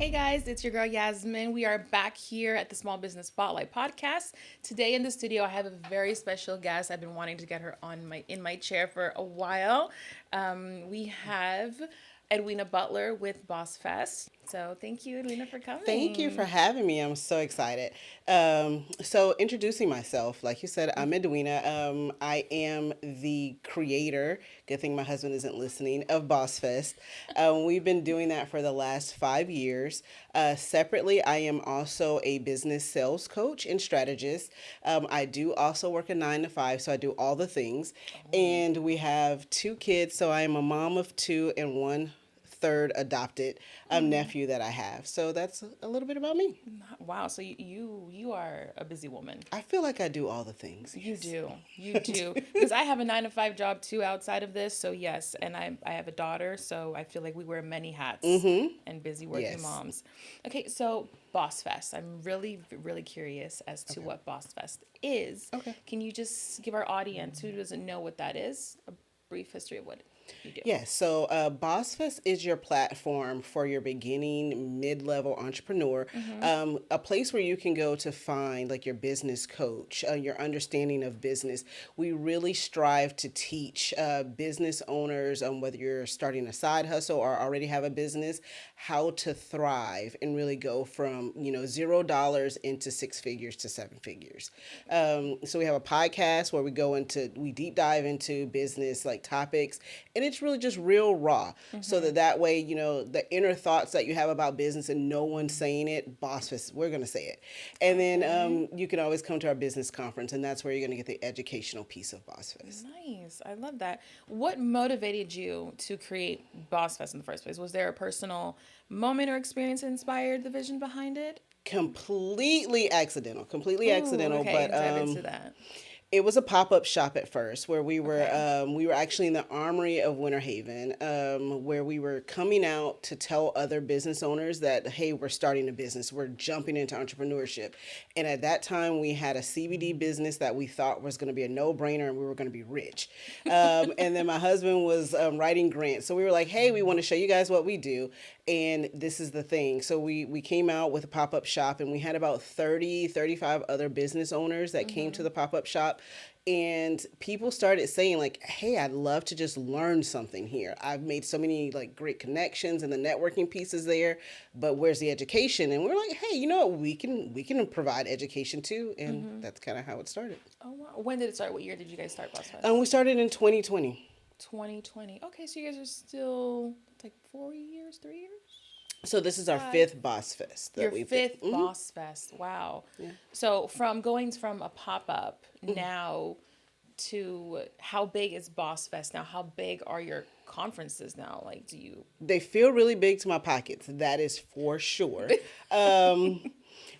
Hey guys, it's your girl Yasmin. We are back here at the Small Business Spotlight podcast. Today in the studio, I have a very special guest. I've been wanting to get her on my chair for a while. We have Edwina Butler with BossFest. So thank you, Edwina, for Thank you for coming. having me. I'm so excited. So introducing myself, like you said, I'm Edwina. I am the creator. Good thing my husband isn't listening of Boss Fest. We've been doing that for the last 5 years. Separately, I am also a business sales coach and strategist. I do also work a 9 to 5, so I do all the things. Oh. And we have 2 kids, so I am a mom of two and one third adopted nephew that I have. So that's a little bit about me. Wow, so you are a busy woman. I feel like I do all the things. You Yes. do. You do. Because I have a 9 to 5 job too outside of this. So, yes. And I have a daughter. So, I feel like we wear many hats and busy working Yes. moms. Okay. So, Boss Fest. I'm really, really curious as to Okay. what Boss Fest is. Okay. Can you just give our audience who doesn't know what that is a brief history of what you do? Yes, so BossFest is your platform for your beginning mid-level entrepreneur, Mm-hmm. a place where you can go to find like your business coach, your understanding of business. We really strive to teach business owners, whether you're starting a side hustle or already have a business, how to thrive and really go from $0 into 6 figures to 7 figures. So we have a podcast where we deep dive into business like topics, and it's really just real raw, so Mm-hmm. that way the inner thoughts that you have about business and no one's saying it, boss, we're going to say it. And then Okay. you can always come to our business conference, and that's where you're going to get the educational piece of boss fest. Nice. I love that. What motivated you to create Boss Fest in the first place? Was there a personal moment or experience that inspired the vision behind it? Completely Ooh, accidental, okay. but Dive into that. it was a pop-up shop at first where Okay. we were actually in the Armory of Winter Haven, where we were coming out to tell other business owners that, hey, we're starting a business, we're jumping into entrepreneurship. And at that time we had a CBD business that we thought was going to be a no-brainer and we were going to be rich. And then my husband was writing grants, so we were like, hey, we want to show you guys what we do, and this is the thing. So we came out with a pop-up shop, and we had about 35 other business owners that came to Mm-hmm. the pop-up shop, and people started saying like, hey, I'd love to just learn something here. I've made so many like great connections and the networking pieces there, but where's the education? And we're like, hey, you know what, we can provide education too. And Mm-hmm. that's kind of how it started. Oh, wow. When did it start? What year did you guys start Boss We Fest? started in 2020. 2020. Okay, so you guys are still like 4 years, 3 years? So this is our Five. fifth boss fest Your that we've done. fifth Boss Fest. Wow. Yeah. So from going from a pop up now to how big is Boss Fest now? How big are your conferences now? Like, do you? They feel really big to my pockets. That is for sure. Um,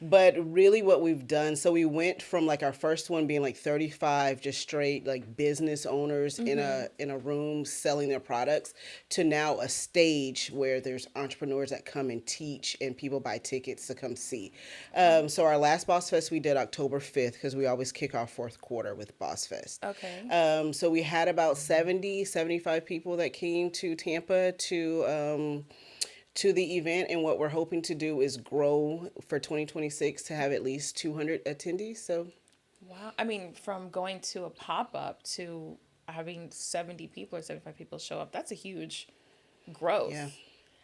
but really, what we've done, so we went from like our first one being like 35 just straight like business owners in Mm-hmm. a room selling their products, to now a stage where there's entrepreneurs that come and teach and people buy tickets to come see. So our last Boss Fest we did October 5th, because we always kick off fourth quarter with Boss Fest. Okay. So we had about 75 people that came to Tampa to the event, and what we're hoping to do is grow for 2026 to have at least 200 attendees. So Wow. I mean, from going to a pop up to having 70 people or 75 people show up, that's a huge yeah. growth.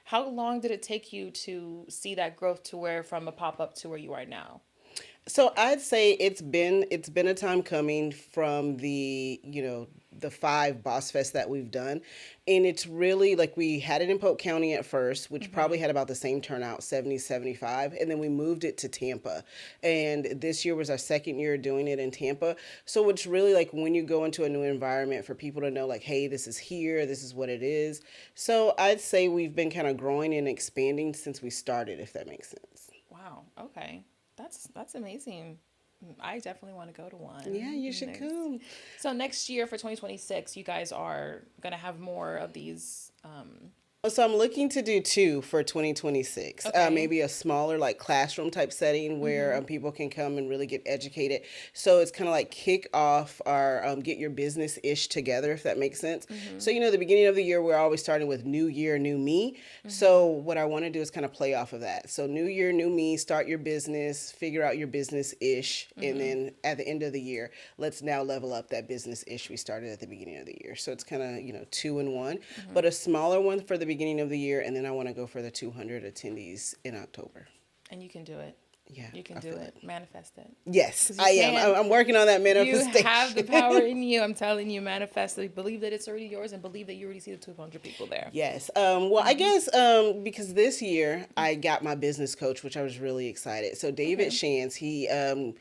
How long did it take you to see that growth to where from a pop up to where you are now? So I'd say it's been a time coming from the 5 Boss Fest that we've done, and it's really like we had it in Polk County at first, which probably Mm-hmm. had about the same turnout, 70, 75, and then we moved it to Tampa, and this year was our second year doing it in Tampa. So it's really like when you go into a new environment, for people to know like, hey, this is here, this is what it is. So I'd say we've been kind of growing and expanding since we started, if that makes sense. Wow. Okay. That's amazing. I definitely want to go to Yeah, one you should next. come. So next year for 2026, you guys are gonna have more of these. So I'm looking to do two for 2026. Okay. Maybe a smaller like classroom type setting where people can come and really get educated. So it's kind of like kick off our get your business ish together, if that makes sense. So the beginning of the year we're always starting with new year, new me. So what I want to do is kind of play off of that. So new year, new me. Start your business, figure out your business ish, and then at the end of the year, let's now level up that business ish we started at the beginning of the year. So it's kind of two in one, but a smaller one for the beginning of the year, and then I want to go for the 200 attendees in October. And you can do it. Yeah, You can I do feel it. it. Manifest it. Yes, Because you I am. can. I'm working on that You have the power manifestation. in you. I'm telling you, manifest it. Believe that it's already yours and believe that you already see the 200 people there. Yes. Well, I guess because this year I got my business coach, which I was really excited. So David Okay. Shantz,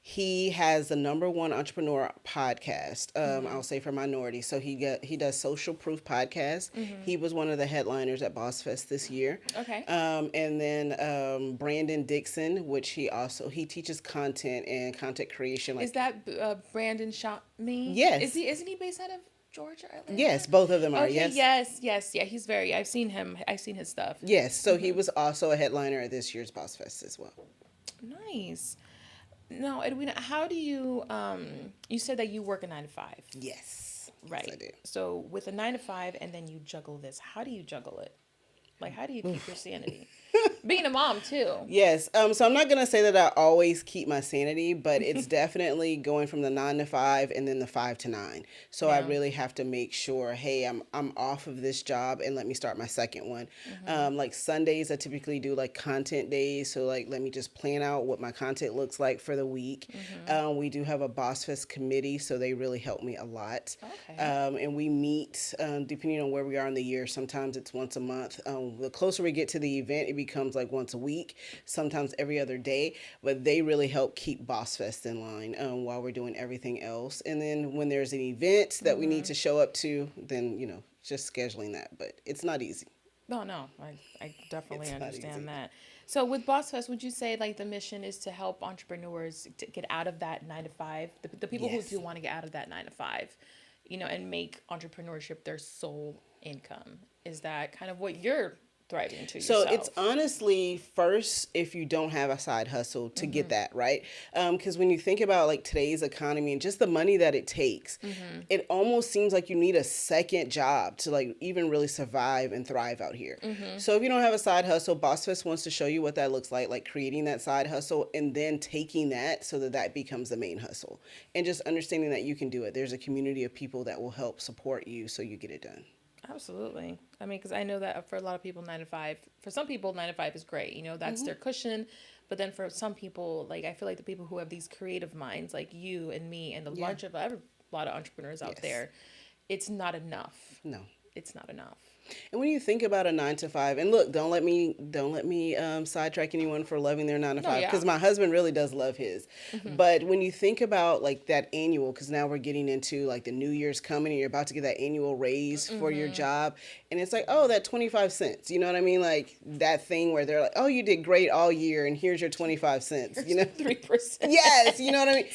he has the number one entrepreneur podcast. I'll say for minorities. So he does Social Proof podcast. He was one of the headliners at BossFest this year. Okay. And then Brandon Dixon, which he teaches content and content creation. Is Like that Brandon Shot me? Is yes, he? Isn't he based out of Georgia, yes, Atlanta? both of them are. Okay. Yes. Yes. Yes. Yeah. He's very. I've seen him. I've seen his stuff. Yes, so he was also a headliner at this year's BossFest as well. Nice. No, Edwina, how do you? You said that you work a 9 to 5, Yes, yes, right? I do. So with a 9 to 5, and then you juggle this. How do you juggle it? Like, how do you keep your sanity? Being a mom too. Yes. So I'm not gonna say that I always keep my sanity, but it's definitely going from the 9 to 5 and then the 5 to 9. So I Yeah. really have to make sure, hey, I'm off of this job and let me start my second one. Like Sundays, I typically do like content days. So like let me just plan out what my content looks like for the week. We do have a Boss Fest committee, so they really help me a lot. Okay. And we meet depending on where we are in the year. Sometimes it's once a month. The closer we get to the event, it becomes like once a week, sometimes every other day. But they really help keep Boss Fest in line while we're doing everything else. And then when there's an event that we need to show up to, then just scheduling that. But it's not easy. No, no, I definitely It's not understand easy. that. So with Boss Fest, would you say like the mission is to help entrepreneurs to get out of that 9 to 5, the people who Yes. do want to get out of that 9 to 5, and make entrepreneurship their sole income? Is that kind of what you're thriving to So yourself? it's honestly first if you don't have a side hustle to get that right, because when you think about like today's economy and just the money that it takes, it almost seems like you need a second job to like even really survive and thrive out here. So if you don't have a side hustle, BossFest wants to show you what that looks like creating that side hustle and then taking that so that that becomes the main hustle, and just understanding that you can do it. There's a community of people that will help support you so you get it done. Absolutely. I mean, because I know that for a lot of people, 9 to 5, for some people, 9 to 5 is great. That's their cushion. But then for some people, like, I feel like the people who have these creative minds, like you and me, and the Yeah. bunch of a lot of entrepreneurs out Yes. there, it's not enough. No. It's not enough. And when you think about a 9 to 5, and look, don't let me sidetrack anyone for loving their nine to No, five, yeah. because my husband really does love his. But when you think about like that annual, because now we're getting into like the New Year's coming, and you're about to get that annual raise for your job, and it's like, oh, that 25 cents. You know what I mean? Like that thing where they're like, oh, you did great all year, and here's your 25 cents. 3%. Yes, you know what I mean?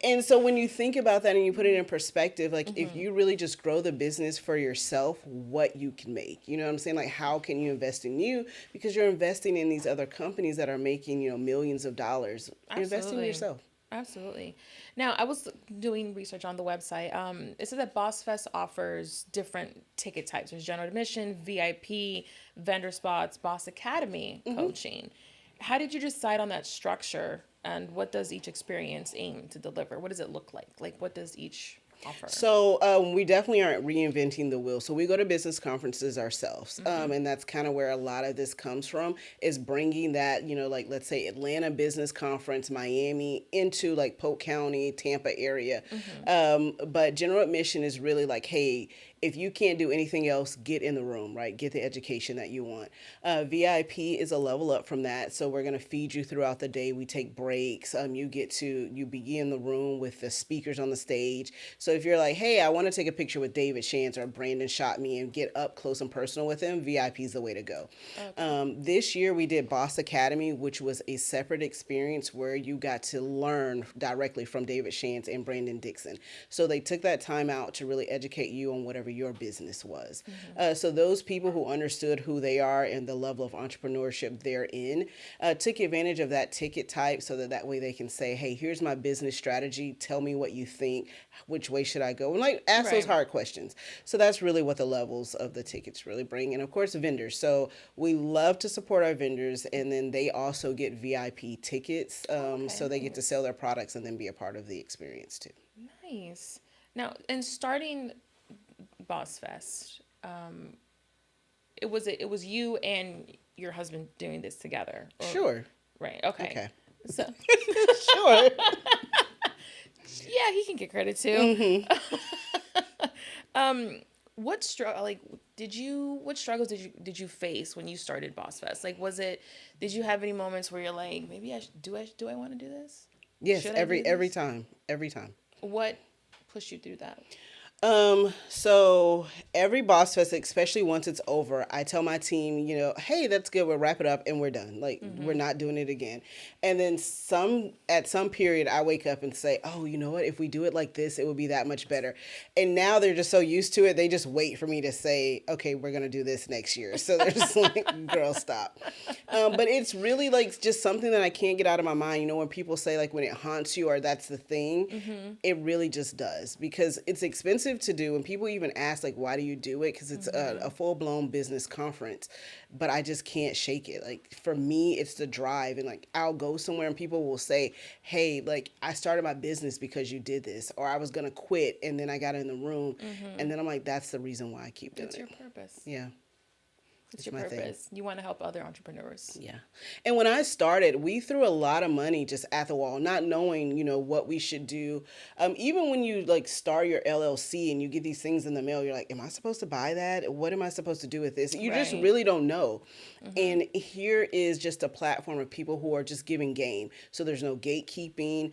And so when you think about that and you put it in perspective, like if you really just grow the business for yourself, what you can make, you know what I'm saying? Like how can you invest in you? Because you're investing in these other companies that are making, millions of dollars. You're investing in Absolutely. yourself. Absolutely. Now, I was doing research on the website. It says that Boss Fest offers different ticket types. There's general admission, VIP, vendor spots, Boss Academy coaching. How did you decide on that structure, and what does each experience aim to deliver? What does it look like? Like, what does each offer? So we definitely aren't reinventing the wheel. So we go to business conferences ourselves, and that's kind of where a lot of this comes from. Is bringing that, like let's say Atlanta Business Conference, Miami, into like Polk County, Tampa area. But general admission is really like, hey, if you can't do anything else, get in the room, right? Get the education that you want. VIP is a level up from that. So we're going to feed you throughout the day. We take breaks. You begin the room with the speakers on the stage. So So if you're like, hey, I want to take a picture with David Shantz or Brandon Shot Me and get up close and personal with him, VIP is the way to go. Okay. This year we did Boss Academy, which was a separate experience where you got to learn directly from David Shantz and Brandon Dixon. So they took that time out to really educate you on whatever your business was. So those people who understood who they are and the level of entrepreneurship they're in took advantage of that ticket type so that way they can say, hey, here's my business strategy. Tell me what you think. Which way should I go? And like ask those Right. hard questions. So that's really what the levels of the tickets really bring. And of course, vendors. So we love to support our vendors, and then they also get VIP tickets. Okay, So they get to sell nice. their products and then be a part of the experience too. Nice. Now, in starting Boss Fest, it was you and your husband doing this together. Sure. Right. Okay. Okay. So Sure. yeah, he can get credit too. What struggle like did you what struggles did you face when you started Boss Fest? Like did you have any moments where you're like, maybe I want to do this? Yes, Should I do every this? time. Every time. What pushed you through that? So every Boss Fest, especially once it's over, I tell my team, hey, that's good. We'll wrap it up and we're done. Like we're not doing it again. And then at some period, I wake up and say, oh, you know what? If we do it like this, it would be that much better. And now they're just so used to it. They just wait for me to say, okay, we're going to do this next year. So they're just like, girl, stop. But it's really like just something that I can't get out of my mind. When people say like when it haunts you or that's the thing, it really just does because it's expensive to do, and people even ask like, why do you do it? Because it's a full-blown business conference, but I just can't shake it. Like for me, it's the drive, and like I'll go somewhere and people will say, hey, like I started my business because you did this, or I was gonna quit and then I got in the room, and then I'm like, that's the reason why I keep doing It's your it. purpose. Yeah. It's It's your my thing. purpose. You want to help other entrepreneurs. Yeah. And when I started, we threw a lot of money just at the wall, not knowing, what we should do. Even when you like start your LLC and you get these things in the mail, you're like, am I supposed to buy that? What am I supposed to do with this? You just Right. really don't know. And here is just a platform of people who are just giving game. So there's no gatekeeping.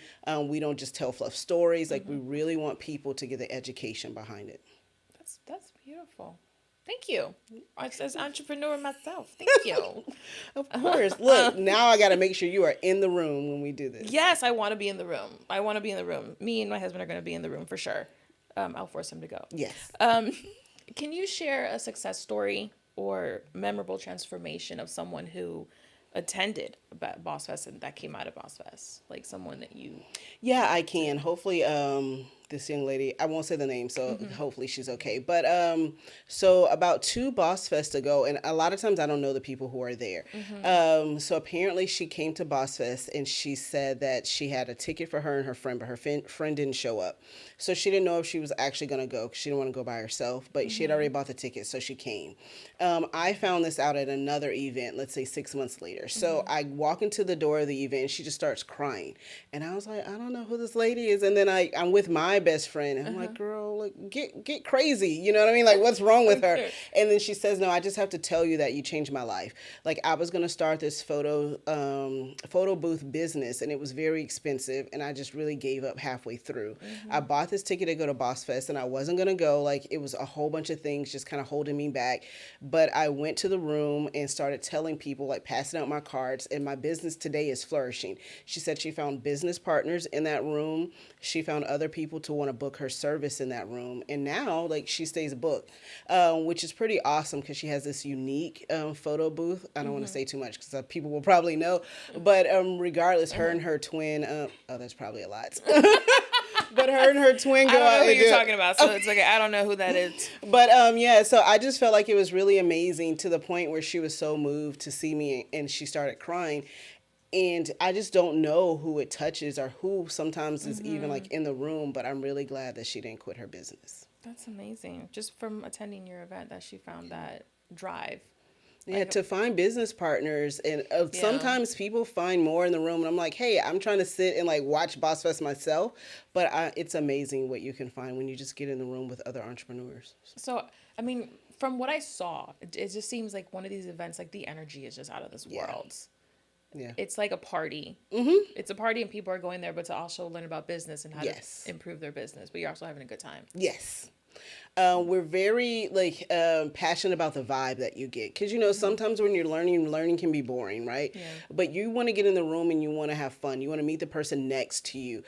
We don't just tell fluff stories. Like we really want people to get the education behind it. That's beautiful. Thank you. As entrepreneur myself, thank you. Of course. Look, now I got to make sure you are in the room when we do this. Yes, I want to be in the room. I want to be in the room. Me and my husband are going to be in the room for sure. I'll force him to go. Yes. Can you share a success story or memorable transformation of someone who attended Boss Fest and that came out of Boss Fest? Like someone that you. Yeah, I can. Hopefully, this young lady, I won't say the name, so hopefully she's okay. But so about two Boss Fest ago, and a lot of times I don't know the people who are there. So apparently she came to Boss Fest and she said that she had a ticket for her and her friend, but her friend didn't show up. So she didn't know if she was actually going to go because she didn't want to go by herself, but she had already bought the ticket, so she came. I found this out at another event, let's say 6 months later. So I walk into the door of the event and she just starts crying. And I was like, I don't know who this lady is. And then I'm with my best friend and I'm like, girl, like get crazy. You know what I mean? Like what's wrong with her? And then she says, no, I just have to tell you that you changed my life. Like I was going to start this photo booth business and it was very expensive. And I just really gave up halfway through. I bought this ticket to go to Boss Fest and I wasn't going to go. Like it was a whole bunch of things just kind of holding me back. But I went to the room and started telling people, like passing out my cards, and my business today is flourishing. She said she found business partners in that room. She found other people to want to book her service in that room. And now, like, she stays booked, which is pretty awesome because she has this unique photo booth. I don't want to say too much because people will probably know. But regardless, her and her twin, oh, that's probably a lot. But her and her twin I go don't know out who and you're do talking about, so it's like I don't know who that is. But yeah, so I just felt like it was really amazing to the point where she was so moved to see me and she started crying. And I just don't know who it touches or who sometimes is even like in the room, but I'm really glad that she didn't quit her business. That's amazing. Just from attending your event, that she found that drive. Yeah, Like, to find business partners. And yeah. sometimes people find more in the room. And I'm like, hey, I'm trying to sit and like watch Boss Fest myself. But it's amazing what you can find when you just get in the room with other entrepreneurs. So, I mean, from what I saw, it just seems like one of these events, like the energy is just out of this Yeah. world. Yeah. it's like a party. It's a party and people are going there, but to also learn about business and how to Yes. improve their business. But you're also having a good time. Yes. We're very passionate about the vibe that you get because sometimes when you're learning can be boring, right? Yeah. But you want to get in the room and you want to have fun. You want to meet the person next to you.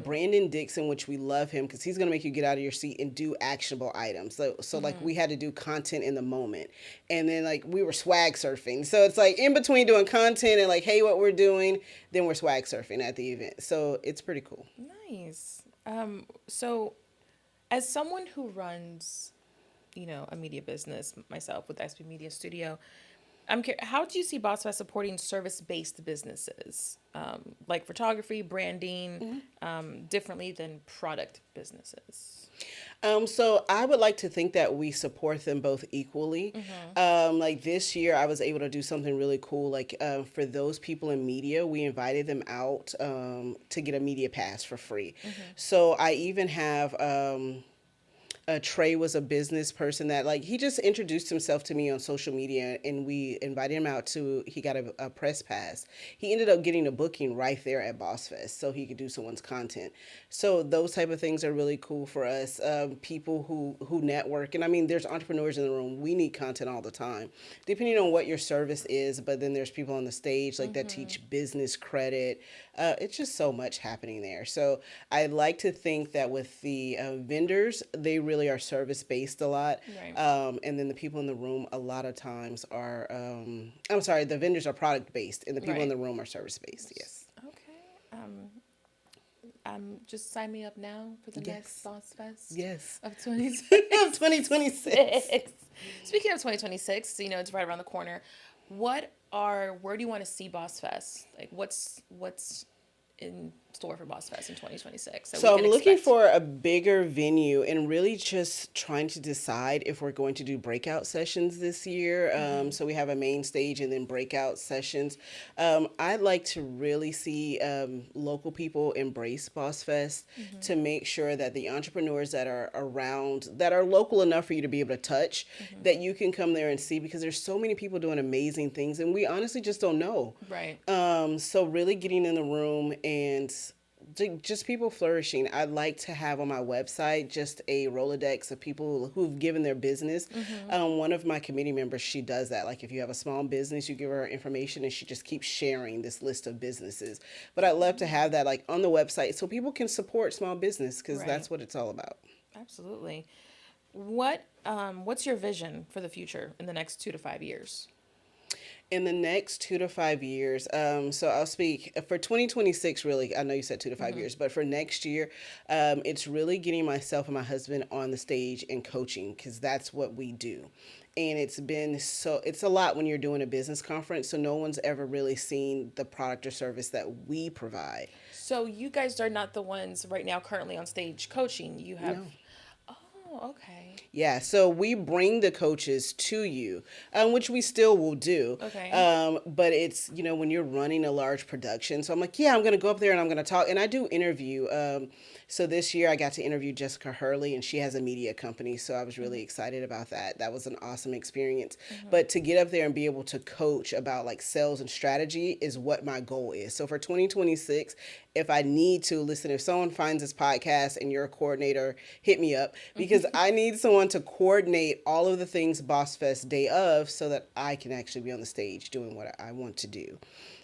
Brandon Dixon, which we love him because he's going to make you get out of your seat and do actionable items. So like we had to do content in the moment, and then like we were swag surfing. So it's like in between doing content and like hey what we're doing, then we're swag surfing at the event. So it's pretty cool. Nice. So as someone who runs, a media business myself with SB Media Studio, how do you see BossFest supporting service-based businesses, like photography, branding, differently than product businesses? So I would like to think that we support them both equally. Like this year, I was able to do something really cool. Like for those people in media, we invited them out to get a media pass for free. So I even have Trey was a business person that like he just introduced himself to me on social media and we invited him out to he got a press pass. He ended up getting a booking right there at BossFest so he could do someone's content. So those type of things are really cool for us. People who network and I mean there's entrepreneurs in the room. We need content all the time, depending on what your service is. But then there's people on the stage like that teach business credit. It's just so much happening there. So I like to think that with the vendors, they really are service based a lot. Right. And then the people in the room a lot of times are, I'm sorry, the vendors are product based and the people in Right. the room are service based. Yes. Okay. Just sign me up now for the next Yes. Boss Fest Yes. of 20. 2026. Speaking of 2026, it's right around the corner. Where do you want to see Boss Fest? Like, what's in store for Boss Fest in 2026 that we So I'm can looking expect? for a bigger venue and really just trying to decide if we're going to do breakout sessions this year. So we have a main stage and then breakout sessions. I'd like to really see local people embrace Boss Fest to make sure that the entrepreneurs that are around, that are local enough for you to be able to touch, that you can come there and see because there's so many people doing amazing things and we honestly just don't know. Right. So really getting in the room and just people flourishing. I'd like to have on my website just a Rolodex of people who've given their business. One of my committee members, she does that. Like if you have a small business, you give her information and she just keeps sharing this list of businesses. But I'd love to have that like on the website so people can support small business because Right. that's what it's all about. Absolutely. What's your vision for the future in the next 2 to 5 years? In the next 2 to 5 years, so I'll speak for 2026, really. I know you said 2 to 5 years, but for next year, it's really getting myself and my husband on the stage and coaching because that's what we do. And it's a lot when you're doing a business conference, so no one's ever really seen the product or service that we provide. So you guys are not the ones right now currently on stage coaching. You have. No. Oh, okay. Yeah, so we bring the coaches to you, which we still will do. Okay. But it's, when you're running a large production. So I'm like, yeah, I'm going to go up there and I'm going to talk. And I do interview. So this year I got to interview Jessica Hurley, and she has a media company. So I was really excited about that. That was an awesome experience. But to get up there and be able to coach about like sales and strategy is what my goal is. So for 2026, if I need to listen, if someone finds this podcast and you're a coordinator, hit me up because I need someone to coordinate all of the things Boss Fest day of so that I can actually be on the stage doing what I want to do.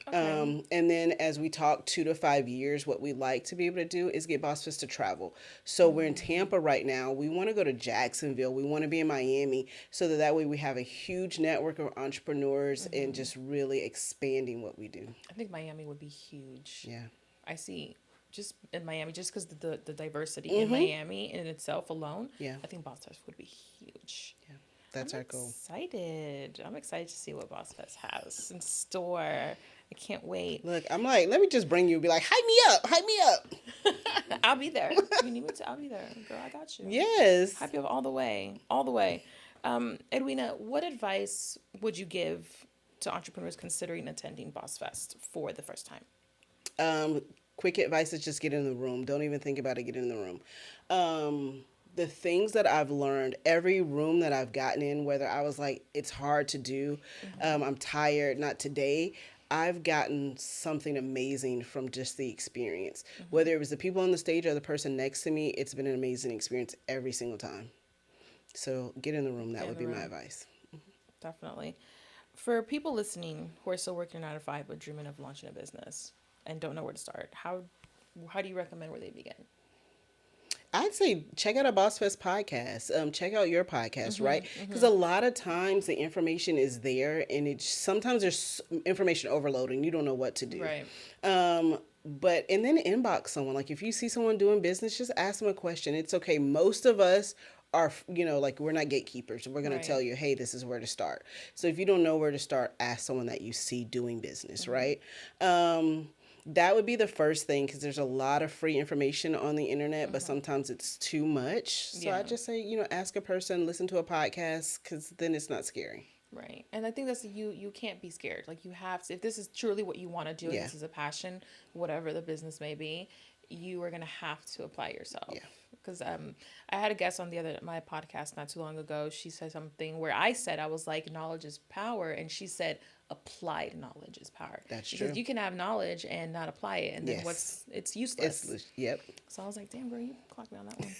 Okay. And then as we talk 2 to 5 years, what we like to be able to do is get Boss Fest to travel. So we're in Tampa right now. We want to go to Jacksonville. We want to be in Miami so that way we have a huge network of entrepreneurs and just really expanding what we do. I think Miami would be huge. Yeah. I see just in Miami, just because the diversity in Miami in itself alone, Yeah. I think Boss Fest would be huge. Yeah. That's I'm our goal. excited. I'm excited to see what Boss Fest has in store. I can't wait. Look, I'm like, let me just bring you and be like, hype me up, hype me up. I'll be there. If you need me to, I'll be there. Girl, I got you. Yes. Hype you up all the way. All the way. Edwina, what advice would you give to entrepreneurs considering attending Boss Fest for the first time? Quick advice is just get in the room. Don't even think about it. Get in the room. The things that I've learned, every room that I've gotten in, whether I was like, it's hard to do, I'm tired, not today. I've gotten something amazing from just the experience. Mm-hmm. Whether it was the people on the stage or the person next to me, it's been an amazing experience every single time. So get in the room. That Get in would the be my room. advice. Definitely. For people listening who are still working 9 to 5 but dreaming of launching a business and don't know where to start, how do you recommend where they begin? I'd say check out a BossFest podcast. Check out your podcast, right? Mm-hmm. Because Mm-hmm. a lot of times the information is there, and sometimes there's information overload, and you don't know what to do. Right. But and then inbox someone. Like if you see someone doing business, just ask them a question. It's okay. Most of us are, like we're not gatekeepers. We're gonna Right. tell you, hey, this is where to start. So if you don't know where to start, ask someone that you see doing business, Mm-hmm. right? That would be the first thing because there's a lot of free information on the internet, but Mm-hmm. sometimes it's too much. So I Yeah. just say, ask a person, listen to a podcast because then it's not scary. Right. And I think that's you can't be scared. Like you have to, if this is truly what you want to do and Yeah. this is a passion, whatever the business may be, you are going to have to apply yourself. Yeah. Because I had a guest on my podcast not too long ago. She said something where I said, I was like, knowledge is power. And she said, applied knowledge is power. That's Because true. you can have knowledge and not apply it. And then Yes. it's useless. Yep. So I was like, damn, girl, you clocked me on that one.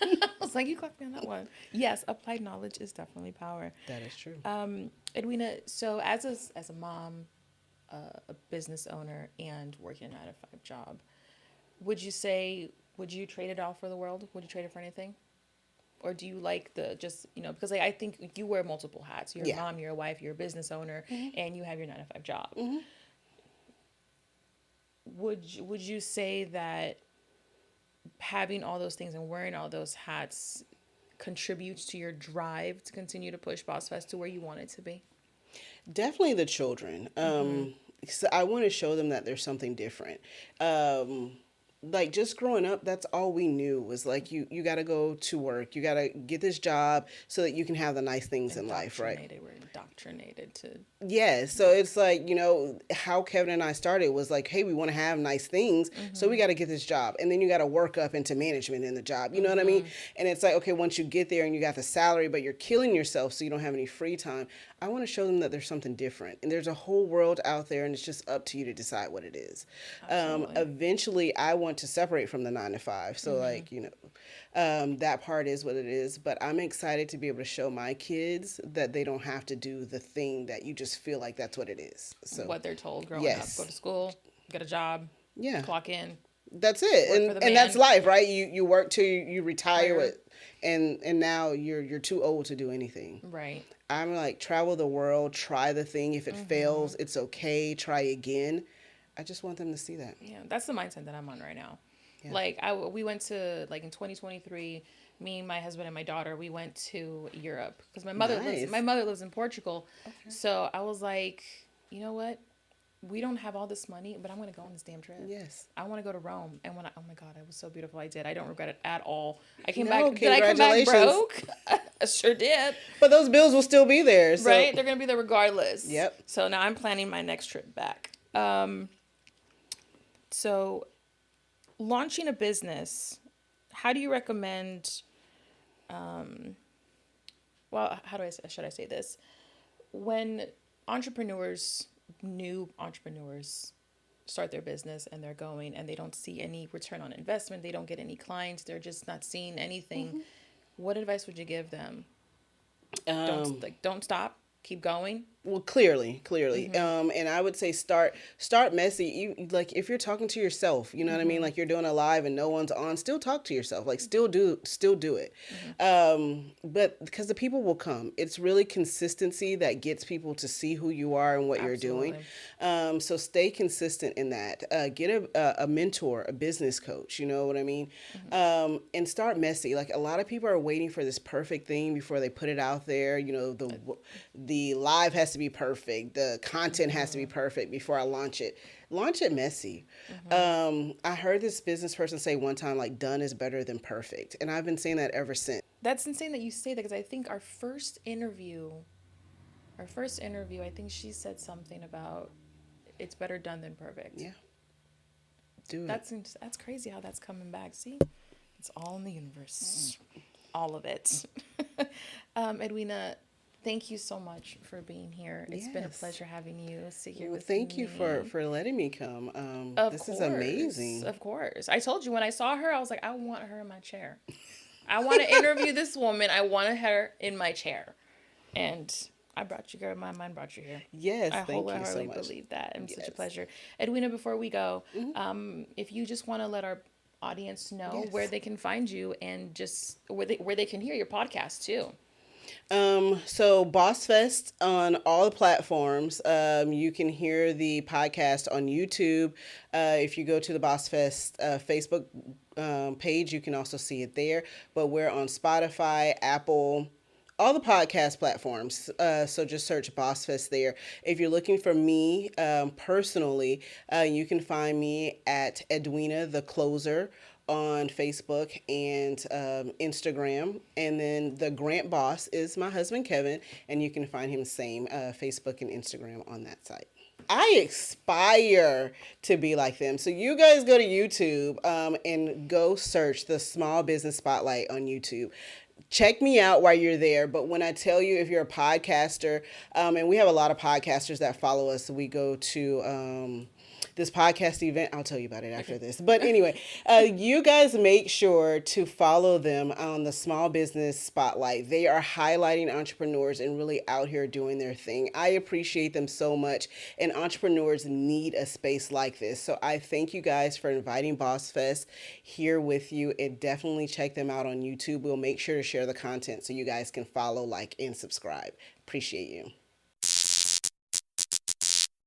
I was like, you clocked me on that one. Yes, applied knowledge is definitely power. That is true. Edwina, so as a mom, a business owner, and working a 9 to 5 job, would you trade it all for the world? Would you trade it for anything? Or do you like the just, because like, I think you wear multiple hats. You're a Yeah. mom, you're a wife, you're a business owner, and you have your 9 to 5 job. Would you say that having all those things and wearing all those hats contributes to your drive to continue to push Boss Fest to where you want it to be? Definitely the children. So I want to show them that there's something different. Like just growing up, that's all we knew was like you got to go to work, you got to get this job so that you can have the nice things in life, right? We're indoctrinated to. Yeah, so it's like, how Kevin and I started was like, hey, we want to have nice things, so we got to get this job. And then you got to work up into management in the job. You know what I mean? And it's like, okay, once you get there and you got the salary, but you're killing yourself so you don't have any free time, I want to show them that there's something different. And there's a whole world out there, and it's just up to you to decide what it is. Absolutely. Eventually, I want to separate from the 9 to 5. So, like, that part is what it is. But I'm excited to be able to show my kids that they don't have to do the thing that you just feel like that's what it is. So What they're told growing yes. up: go to school, get a job, Yeah, clock in, that's it. work for And the and that's man. life, right? You work till you retire Retire. with, and now you're too old to do anything. Right. I'm like, travel the world, try the thing. If it fails, it's okay. Try again. I just want them to see that. Yeah, that's the mindset that I'm on right now. Yeah. Like we went to, like, in 2023, me, my husband, and my daughter, we went to Europe because Nice. my mother lives in Portugal. So I was like, you know what? We don't have all this money, but I'm gonna go on this damn trip. Yes. I want to go to Rome, and oh my God, it was so beautiful. I did. I don't regret it at all. I came No, back. Did I come back congratulations. broke? I sure did. But those bills will still be there. So. Right? They're gonna be there regardless. Yep. So now I'm planning my next trip back. So launching a business, how do you recommend? Well, should I say this? When new entrepreneurs, start their business and they're going and they don't see any return on investment, they don't get any clients, they're just not seeing anything. What advice would you give them? Don't stop, keep going. Well, clearly. And I would say start messy. Like if you're talking to yourself, you know what I mean? Like you're doing a live and no one's on, still talk to yourself. Like still do it. But because the people will come. It's really consistency that gets people to see who you are and what you're doing. So stay consistent in that. Get a mentor, a business coach, you know what I mean? And start messy. Like a lot of people are waiting for this perfect thing before they put it out there. The live has to be perfect. The content has to be perfect before I launch it. Launch it messy. I heard this business person say one time, like, done is better than perfect. And I've been saying that ever since. That's insane that you say that because I think our first interview, I think she said something about it's better done than perfect. Yeah. Do it. That's crazy how that's coming back. See, it's all in the universe, all of it. Edwina, Thank you so much for being here. It's been a Yes. pleasure having you sit here Well, with thank you me. for letting me come. Of This is course, amazing. of course. I told you when I saw her, I was like, I want her in my chair. I want to interview this woman. I wanted her in my chair. And I brought you, girl. My mind brought you here. Yes, I thank you so wholeheartedly much. believe that. It's such a Yes. pleasure. Edwina, before we go, Mhm. if you just want to let our audience know where Yes. they can find you and just where they can hear your podcast too. So BossFest on all the platforms. You can hear the podcast on YouTube. If you go to the BossFest Facebook page, you can also see it there. But we're on Spotify, Apple, all the podcast platforms. So just search BossFest there. If you're looking for me personally, you can find me at Edwina the Closer on Facebook and Instagram. And then the Grant Boss is my husband, Kevin, and you can find him same Facebook and Instagram on that site. I aspire to be like them. So you guys go to YouTube and go search the Small Business Spotlight on YouTube. Check me out while you're there. But when I tell you, if you're a podcaster, and we have a lot of podcasters that follow us, we go to this podcast event. I'll tell you about it after this. But anyway, you guys make sure to follow them on the Small Business Spotlight. They are highlighting entrepreneurs and really out here doing their thing. I appreciate them so much, and entrepreneurs need a space like this. So I thank you guys for inviting Boss Fest here with you, and definitely check them out on YouTube. We'll make sure to share the content so you guys can follow, like, and subscribe. Appreciate you.